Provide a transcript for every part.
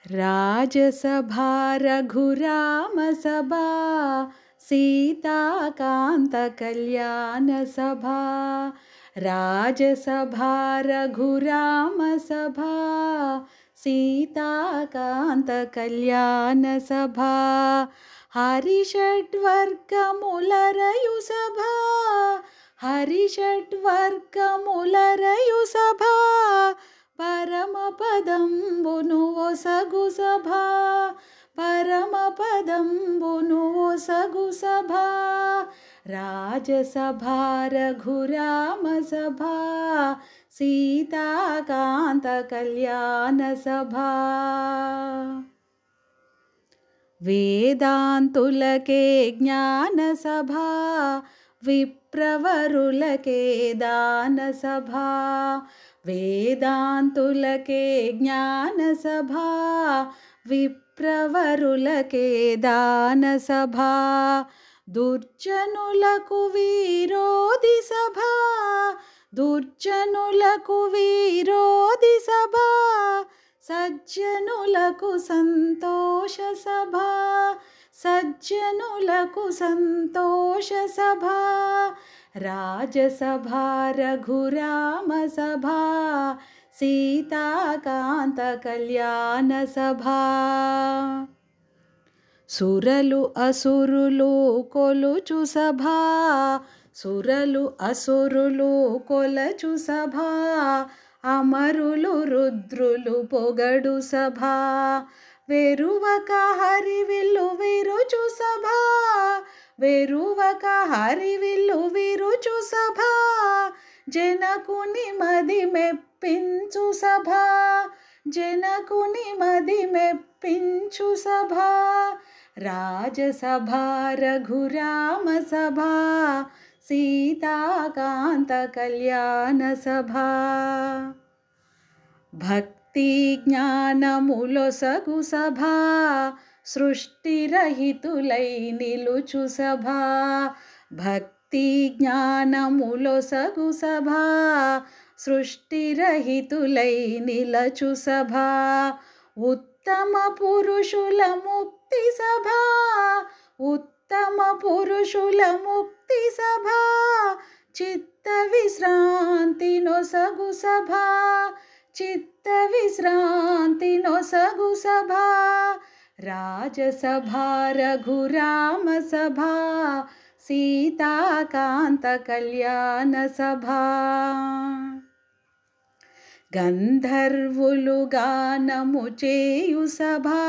राजसभा रघुरामसभा सीताकान्तकल्याणसभा राजसभा रघुरामसभा सीताकान्तकल्याणसभा हरिषड्वर्गमुलरयुसभा हरिषड्वर्गमुलरयुसभा परमपदंबुनु ఒసగు సభా పరమపదంబును ఒసగు సభా రాజసభా రఘురామసభా సీతాకాంత కళ్యాణ సభా వేదాంతులకే జ్ఞాన సభా విప్రవరులకే దాన సభా వేదాంతులకే జ్ఞాన సభా విప్రవరులకే దాన సభా దుర్జనులకు విరోధి సభా దుర్జనులకు విరోధి సభా సజ్జనులకు సంతోష సభా సజ్జనులకు సంతోష సభా రాజసభా రఘురామసభా సీతాకాంత కళ్యాణ సభా సురలు అసురులు కొలుచు సభా సురలు అసురులు కొలచు సభా అమరులు రుద్రులు పొగడు సభా వెరువక హరివిల్లు విరుచు సభా వెరువక హరివిల్లు విరుచు సభా జనకుని మది మెప్పించు సభా జనకుని మది మెప్పించు సభా రాజసభా రఘురామసభా సీతాకాంత కళ్యాణ సభా భక్తి జ్ఞానములొసగు సభా సృష్టిరహితులై నిలుచు సభా భక్తి జ్ఞానములొసగు సభా సృష్టిరహితులై నిలచు సభా ఉత్తమ పురుషుల ముక్తి సభా ఉత్తమ పురుషుల ముక్తి సభా చిత్త విశ్రాంతి నొసగు సభా చిత్త విశ్రాంతి నొసగు సభా రాజసభా రఘురామసభా సీతాకాంత కళ్యాణ సభా గంధర్వులు గానము చేయు సభా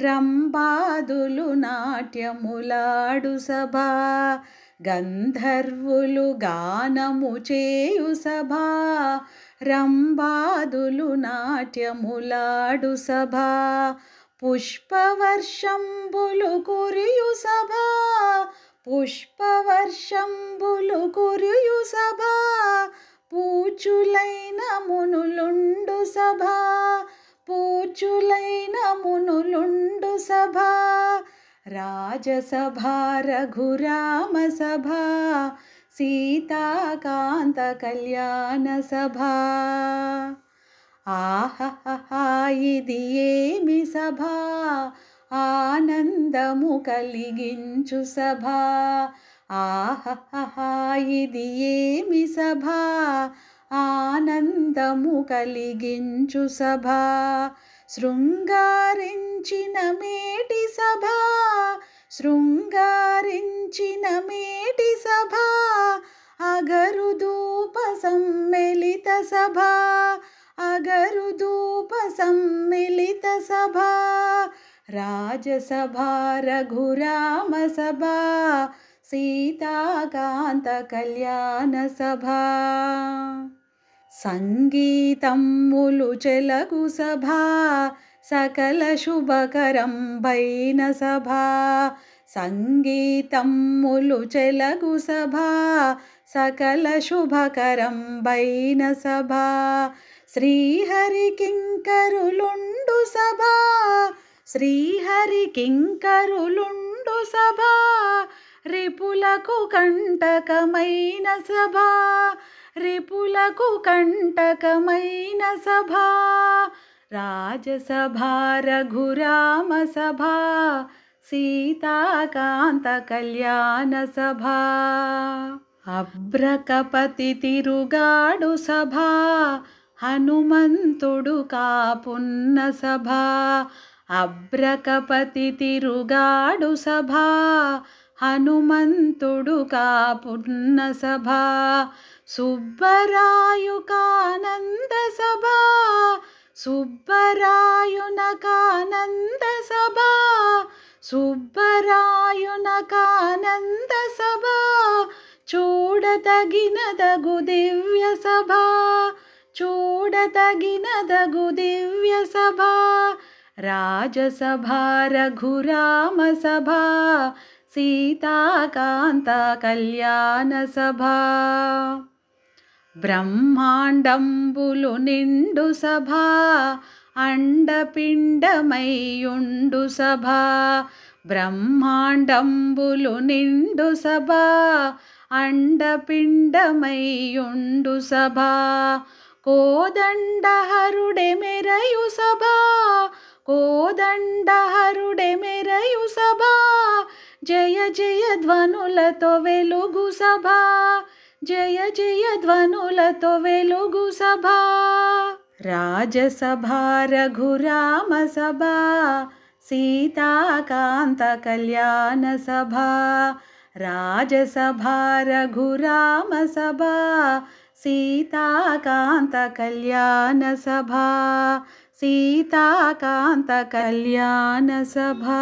రంబాదులు నాట్యములాడు సభా గంధర్వులు గానము చేయు సభా రంబాదులు నాట్యములాడు సభా పుష్పవర్షంబులు కురియు సభా పుష్పవర్షంబులు కురియు సభా పూచులైన మునులుండు సభా పూచులైన మునులుండు సభా రాజసభా రఘురామసభా సీతాకాంత కళ్యాణ సభా ఆహా ఇది ఏమి సభా ఆనందము కలిగించు సభా ఆహా ఇది ఏమి సభా ఆనందము కలిగించు సభా శృంగారించిన మేటి సభా శృంగారించిన మేటి సభా అగరుధూప సమ్మిళిత సభా అగరుధూప సమ్మిళిత సభా రాజసభా రఘురామసభా సీతాకాంత కళ్యాణ సభా సంగీతమ్ములు చెలగు సభా సకల శుభకరంబైన సభా సంగీతమ్ములు చెలగు సభా సకల శుభకరంబైన సభా శ్రీహరి కింకరులుండు సభా శ్రీహరి కింకరులుండు సభా రిపులకు కంటకమైన సభా రిపులకు కంటకమైన సభా రాజసభా రఘురామ సభా సీతాకాంత కళ్యాణ సభా అబ్రకపతి తిరుగాడు సభా హనుమంతుడు కాపున్న సభా అబ్రకపతి తిరుగాడు సభా హనుమంతుడు కాపున్న సభా సుబ్బరాయుకానంద సభా సుబ్బరాయునకానంద సభా సుబ్బరాయునకానంద సభా చూడతగినదగు దివ్య సభా చూడతగినదగు దివ్య సభా రాజసభా రఘురామ సభా సీతాకాంత కళ్యాణ సభా బ్రహ్మాండంబులు నిండు సభా అండపిండమయ్యుండు సభా బ్రహ్మాండంబులు నిండు సభా అండపిండమయ్యుండు సభా కోదండహరుడే మెరయు సభా కోదండహరుడే మెరయు సభా జయ జయ ధ్వనులతో వెలుగు సభా జయ జయ ధ్వనులతో వెలుగు సభా రాజసభా రఘురామ సభా సీతాకాంత కళ్యాణ సభా రాజసభా రఘురామ సభా సీతాకాంత కళ్యాణ సభా సీతాకాంత కళ్యాణ సభా